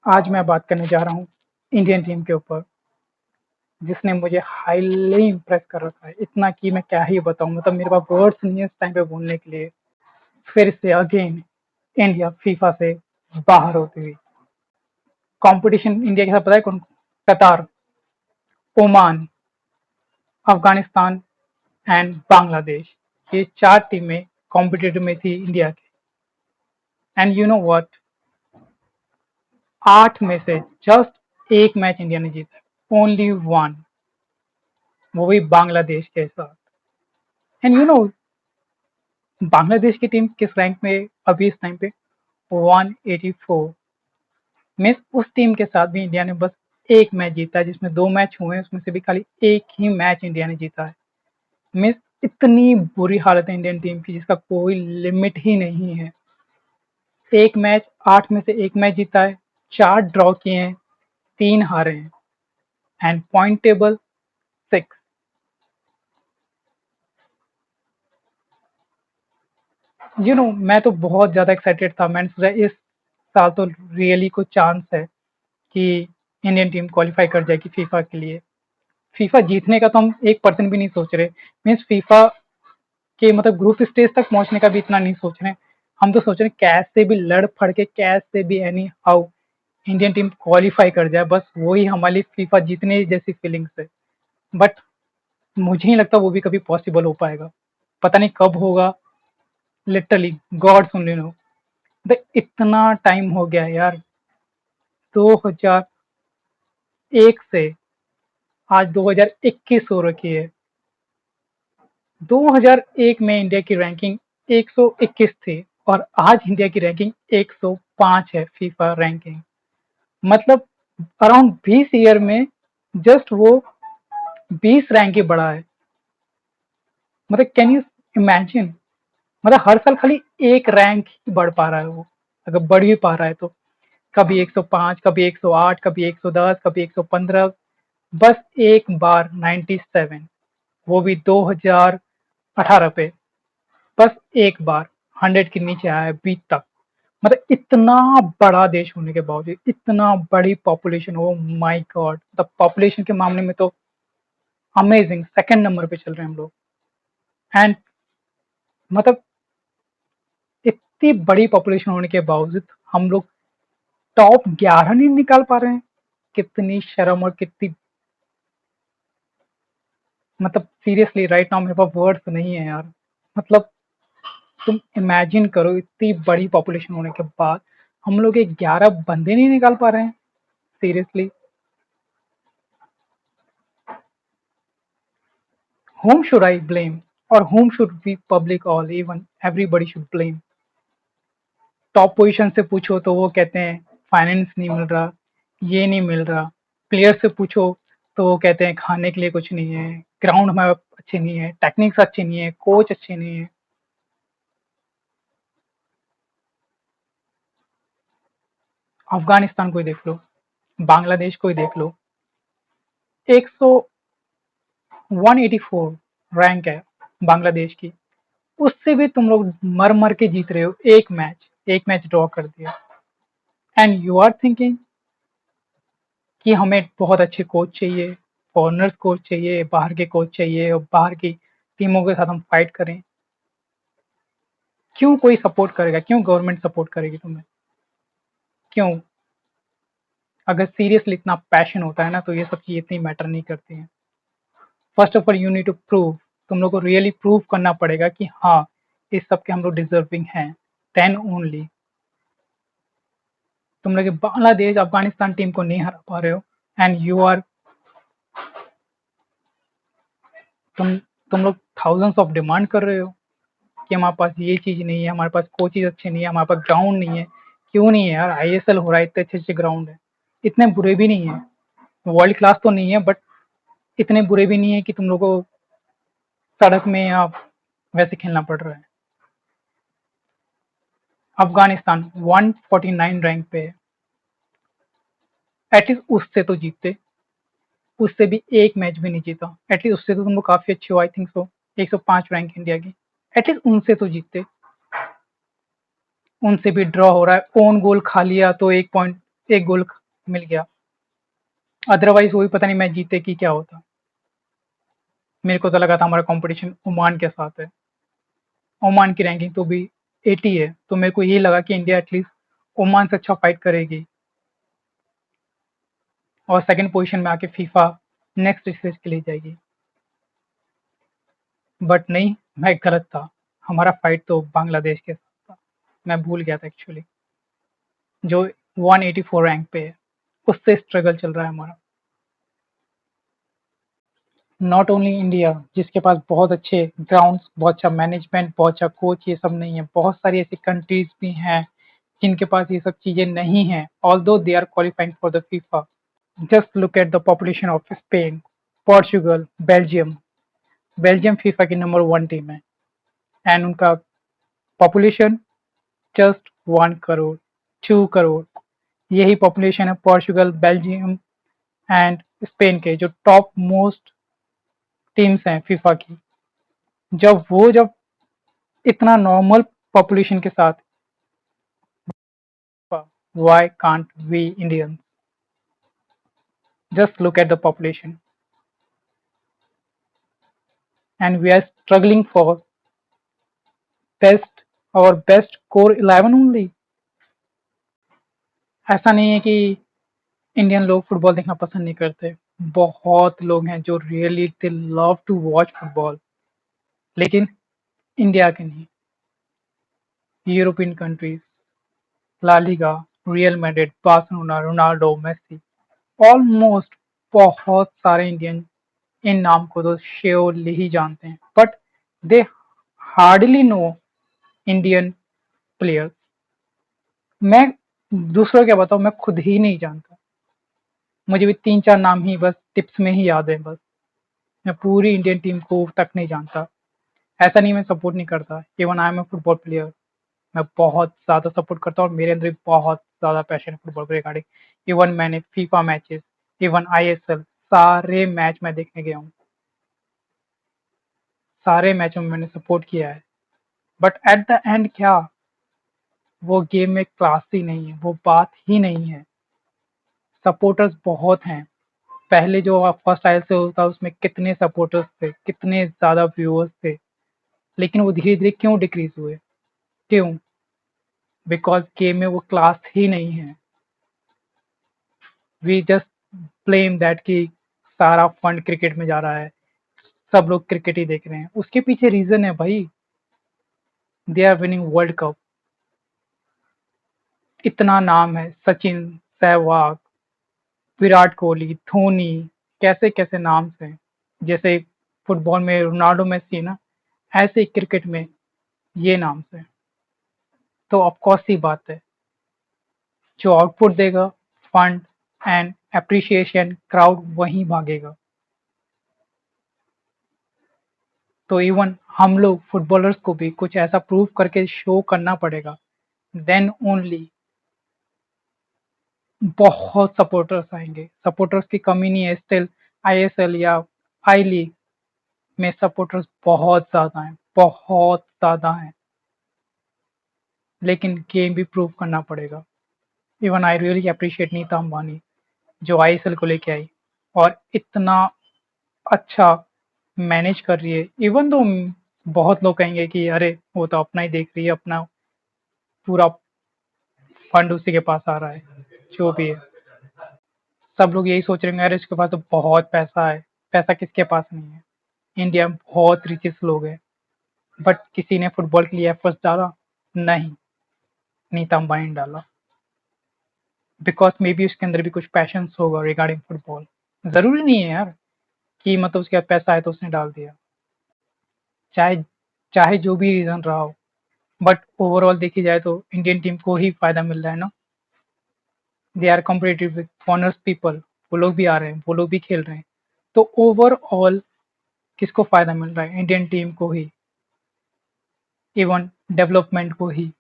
आज मैं बात करने जा रहा हूँ इंडियन टीम के ऊपर, जिसने मुझे हाईली इम्प्रेस कर रखा है। इतना कि मैं क्या ही बताऊँ, मतलब मेरे पास वर्ड्स नहीं है इस टाइम पे बोलने के लिए। फिर से अगेन इंडिया फीफा से बाहर होती हुई। कंपटीशन इंडिया के साथ पता है कौन? कतार, ओमान, अफगानिस्तान एंड बांग्लादेश। ये 4 टीमें कॉम्पिटिटिव में थी इंडिया की। एंड यू नो व्हाट, 8 में से जस्ट एक मैच इंडिया ने जीता, ओनली वन, वो भी बांग्लादेश के साथ। एंड यू नो बांग्लादेश की टीम किस रैंक में अभी इस टाइम पे? 184। मीन्स उस टीम के साथ भी इंडिया ने बस एक मैच जीता है, जिसमें 2 मैच हुए हैं, उसमें से भी खाली एक ही मैच इंडिया ने जीता है। मीन्स इतनी बुरी हालत है इंडियन टीम की जिसका कोई लिमिट ही नहीं है। एक मैच 8 में से एक मैच जीता है, 4 ड्रॉ किए हैं, 3 हारे हैं एंड पॉइंट टेबल 6। मैं तो बहुत ज़्यादा एक्साइटेड था। मैंने सोचा इस साल तो रियली कुछ चांस है कि इंडियन टीम क्वालिफाई कर जाएगी फीफा के लिए। फीफा जीतने का तो हम 1% भी नहीं सोच रहे। मीन्स फीफा के मतलब ग्रुप स्टेज तक पहुंचने का भी इतना नहीं सोच रहे। हम तो सोच रहे हैं कैसे भी लड़ फड़ के, कैसे भी any how Indian team qualify कर जाए, बस वही हमारी फीफा जीतने जैसी फीलिंग्स है। बट मुझे नहीं लगता वो भी कभी पॉसिबल हो पाएगा। पता नहीं कब होगा। Literally God only know. इतना टाइम हो गया यार, 2001 से आज 2021 हो रखी है। 2001 में इंडिया की रैंकिंग 121 थी और आज इंडिया की रैंकिंग 105 है फीफा रैंकिंग। मतलब अराउंड 20 ईयर में जस्ट वो 20 रैंक ही बढ़ा है। मतलब कैन यू इमेजिन, मतलब हर साल खाली एक रैंक ही बढ़ पा रहा है वो, अगर बढ़ भी पा रहा है तो। कभी 105, कभी 108, कभी 110, कभी 115, बस एक बार 97, वो भी 2018 पे, बस एक बार 100 के नीचे आया है अभी तक। मतलब इतना बड़ा देश होने के बावजूद, इतना बड़ी पॉपुलेशन, ओ माय गॉड, मतलब पॉपुलेशन के मामले में तो अमेजिंग सेकंड नंबर पे चल रहे हैं हम लोग। एंड मतलब इतनी बड़ी पॉपुलेशन होने के बावजूद हम लोग टॉप 11 नहीं निकाल पा रहे हैं। कितनी शर्म और कितनी, मतलब सीरियसली राइट नाउ मेरे पास वर्ड्स नहीं है यार। मतलब तुम इमेजिन करो, इतनी बड़ी पॉपुलेशन होने के बाद हम लोग 11 बंदे नहीं निकाल पा रहे हैं। Seriously, whom should I blame or whom should we public or even everybody should blame? Top position से पूछो तो वो कहते हैं फाइनेंस नहीं मिल रहा, ये नहीं मिल रहा। प्लेयर से पूछो तो वो कहते हैं खाने के लिए कुछ नहीं है, ग्राउंड हमारे अच्छे नहीं है, टेक्निक्स अच्छे नहीं है, कोच अच्छे नहीं है। अफगानिस्तान को ही देख लो, बांग्लादेश को ही देख लो, 100 184 रैंक है बांग्लादेश की। उससे भी तुम लोग मर मर के जीत रहे हो। एक मैच ड्रॉ कर दिया एंड यू आर थिंकिंग कि हमें बहुत अच्छे कोच चाहिए, फॉरनर्स कोच चाहिए, बाहर के कोच चाहिए और बाहर की टीमों के साथ हम फाइट करें। क्यों कोई सपोर्ट करेगा? क्यों गवर्नमेंट सपोर्ट करेगी तुम्हें? क्यों? अगर सीरियसली इतना पैशन होता है ना तो ये सब चीजें इतनी मैटर नहीं करती हैं। First of all you need to prove, तुम लोग को रियली प्रूव करना पड़ेगा कि हाँ इस सब के हम लोग डिजर्विंग हैं, देन ओनली। तुम लोग बांग्लादेश अफगानिस्तान टीम को नहीं हरा पा रहे हो एंड यू आर, तुम तुम लोग थाउजेंड्स ऑफ डिमांड कर रहे हो कि हमारे पास ये चीज नहीं है, हमारे पास कोचेज अच्छे नहीं है, हमारे पास ग्राउंड नहीं है। क्यों नहीं है यार? आईएसएल हो रहा है, इतने अच्छे अच्छे ग्राउंड है, इतने बुरे भी नहीं है। वर्ल्ड क्लास तो नहीं है बट इतने बुरे भी नहीं है कि तुम लोग को सड़क में या वैसे खेलना पड़ रहा है। अफगानिस्तान 149 रैंक पे है। एटलीस्ट उससे तो जीतते। उससे भी एक मैच भी नहीं जीता। एटलीस्ट उससे तो तुम लोग काफी अच्छे हो, I think so. 105 rank India की, एटलीस्ट उनसे तो जीतते। उनसे भी ड्रॉ हो रहा है, ओन गोल खा लिया तो एक गोल मिल गया, अदरवाइज वो भी पता नहीं मैच जीते कि क्या होता। मेरे को तो लगा था हमारा कंपटीशन ओमान के साथ है, ओमान की रैंकिंग तो भी 80 है, तो मेरे को ये लगा कि इंडिया एटलीस्ट ओमान से अच्छा फाइट करेगी और सेकंड पोजीशन में आके फीफा नेक्स्ट स्टेज के लिए जाएगी। बट नहीं, मैं गलत था। हमारा फाइट तो बांग्लादेश के साथ था। मैं भूल गया था एक्चुअली, जो 184 रैंक पे है, उससे स्ट्रगल चल रहा है हमारा। नॉट ओनली इंडिया, जिसके पास बहुत अच्छे ग्राउंड्स, बहुत अच्छा मैनेजमेंट, बहुत अच्छा कोच, ये सब नहीं है। बहुत सारी ऐसी कंट्रीज भी हैं जिनके पास ये सब चीजें नहीं है, although they are qualifying for the FIFA. Just look at the population of Spain, Portugal, Belgium. Belgium FIFA की नंबर 1 टीम है एंड उनका पॉपुलेशन जस्ट 1 करोड़, 2 करोड़। यही पॉपुलेशन है पोर्चुगल, बेल्जियम एंड स्पेन के, जो टॉप मोस्ट टीम्स हैं FIFA की। जब इतना नॉर्मल पॉपुलेशन के साथ, why can't we Indians? Just look at the population and we are struggling for best, और बेस्ट कोर 11 ओनली। ऐसा नहीं है कि इंडियन लोग फुटबॉल देखना पसंद नहीं करते। बहुत लोग हैं जो really they love to watch football, लेकिन इंडिया के नहीं। European countries, La Liga, Real Madrid, Barcelona, Ronaldo, Messi, almost बहुत सारे इंडियन इन नाम को तो श्योरली ही जानते हैं, but they hardly know Indian players. मैं दूसरों क्या बताऊं, मैं खुद ही नहीं जानता। मुझे भी 3-4 नाम ही बस टिप्स में ही याद है बस। मैं पूरी इंडियन टीम को तक नहीं जानता। ऐसा नहीं मैं सपोर्ट नहीं करता, even I am a football player. मैं बहुत ज़्यादा सपोर्ट करता हूँ और मेरे अंदर भी बहुत ज़्यादा पैशन है फुटबॉल के रिगार्डिंग। इवन मैंने फीफा मैचेस, इवन आईएसएल, सारे मैच मैं देखने गया हूँ। सारे मैचों में मैंने सपोर्ट किया है, बट एट द एंड क्या, वो गेम में क्लास ही नहीं है, वो बात ही नहीं है। सपोर्टर्स बहुत हैं। पहले जो फर्स्ट आईएसएल होता उसमें कितने सपोर्टर्स थे, कितने ज़्यादा व्यूअर्स थे, लेकिन वो धीरे धीरे क्यों डिक्रीज हुए? क्यों? बिकॉज गेम में वो क्लास ही नहीं है। वी जस्ट ब्लेम दैट कि सारा फंड क्रिकेट में जा रहा है, सब लोग क्रिकेट ही देख रहे हैं। उसके पीछे रीजन है भाई, they are winning World Cup. इतना नाम है, सचिन, सहवाग, विराट कोहली, धोनी, कैसे कैसे नाम से। जैसे फुटबॉल में रोनाल्डो, मेसी ना, ऐसे ही क्रिकेट में ये नाम से। तो ऑफकोर्स सी बात है, जो आउटपुट देगा, फंड एंड एप्रिसिएशन, क्राउड वहीं भागेगा। तो इवन हम लोग फुटबॉलर्स को भी कुछ ऐसा प्रूव करके शो करना पड़ेगा, देन ओनली बहुत सपोर्टर्स आएंगे। सपोर्टर्स की कमी नहीं है, स्टिल आईएसएल या आई लीग में सपोर्टर्स बहुत ज्यादा हैं, बहुत ज्यादा हैं, लेकिन गेम भी प्रूव करना पड़ेगा। Even I really appreciate Nita Ambani, जो आईएसएल को लेके आई और इतना अच्छा मैनेज कर रही है। इवन तो बहुत लोग कहेंगे कि अरे वो तो अपना ही देख रही है, अपना पूरा फंड उसी के पास आ रहा है, जो भी है। सब लोग यही सोच रहे हैं, अरे इसके पास तो बहुत पैसा है। पैसा किसके पास नहीं है? इंडिया में बहुत रिचेस्ट लोग हैं, बट किसी ने फुटबॉल के लिए एफर्ट्स डाला? नहीं, नीता अंबानी ने डाला। बिकॉज मे बी उसके अंदर भी कुछ पैशन होगा रिगार्डिंग फुटबॉल। जरूरी नहीं है यार कि मतलब उसके पास पैसा है तो उसने डाल दिया। चाहे चाहे जो भी रीजन रहा हो, बट ओवरऑल देखी जाए तो इंडियन टीम को ही फायदा मिल रहा है ना। They are competitive with foreigners people, वो लोग भी आ रहे हैं, वो लोग भी खेल रहे हैं। तो ओवरऑल किसको फायदा मिल रहा है? इंडियन टीम को ही, इवन डेवलपमेंट को ही,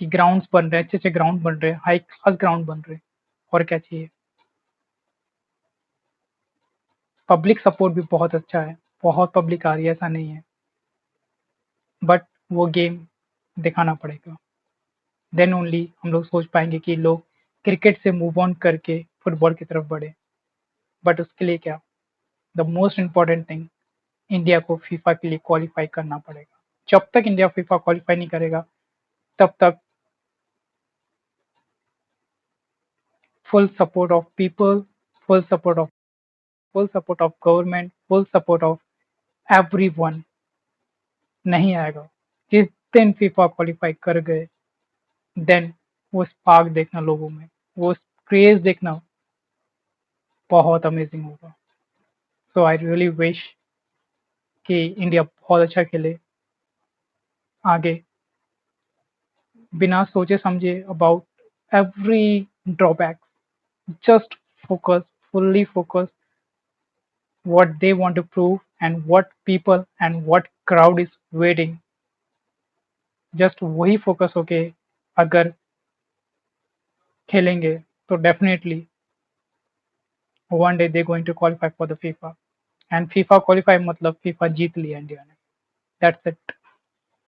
कि ग्राउंड्स बन रहे हैं, अच्छे अच्छे ग्राउंड बन रहे हैं, हाई क्लास ग्राउंड बन रहे हैं। और क्या चाहिए? पब्लिक सपोर्ट भी बहुत अच्छा है, बहुत पब्लिक आ रही है, ऐसा नहीं है, बट वो गेम दिखाना पड़ेगा, देन ओनली हम लोग सोच पाएंगे कि लोग क्रिकेट से मूव ऑन करके फुटबॉल की तरफ बढ़े। बट उसके लिए क्या, the most important thing, India को फीफा के लिए क्वालिफाई करना पड़ेगा। जब तक इंडिया फीफा क्वालिफाई नहीं करेगा तब तक full support of people, full support of full support of government, full support of everyone नहीं आएगा। जिस दिन फीफा क्वालिफाई कर गए, देन वो स्पार्क देखना लोगों में, वो क्रेज देखना बहुत अमेजिंग होगा। सो आई रियली विश कि इंडिया बहुत अच्छा खेले आगे, बिना सोचे समझे about every drawback, just focus, fully focus what they want to prove and what people and what crowd is waiting, just वही फोकस होके अगर खेलेंगे तो definitely one day they're going to qualify for the FIFA, and FIFA qualify मतलब FIFA जीत लिया India ने। That's it.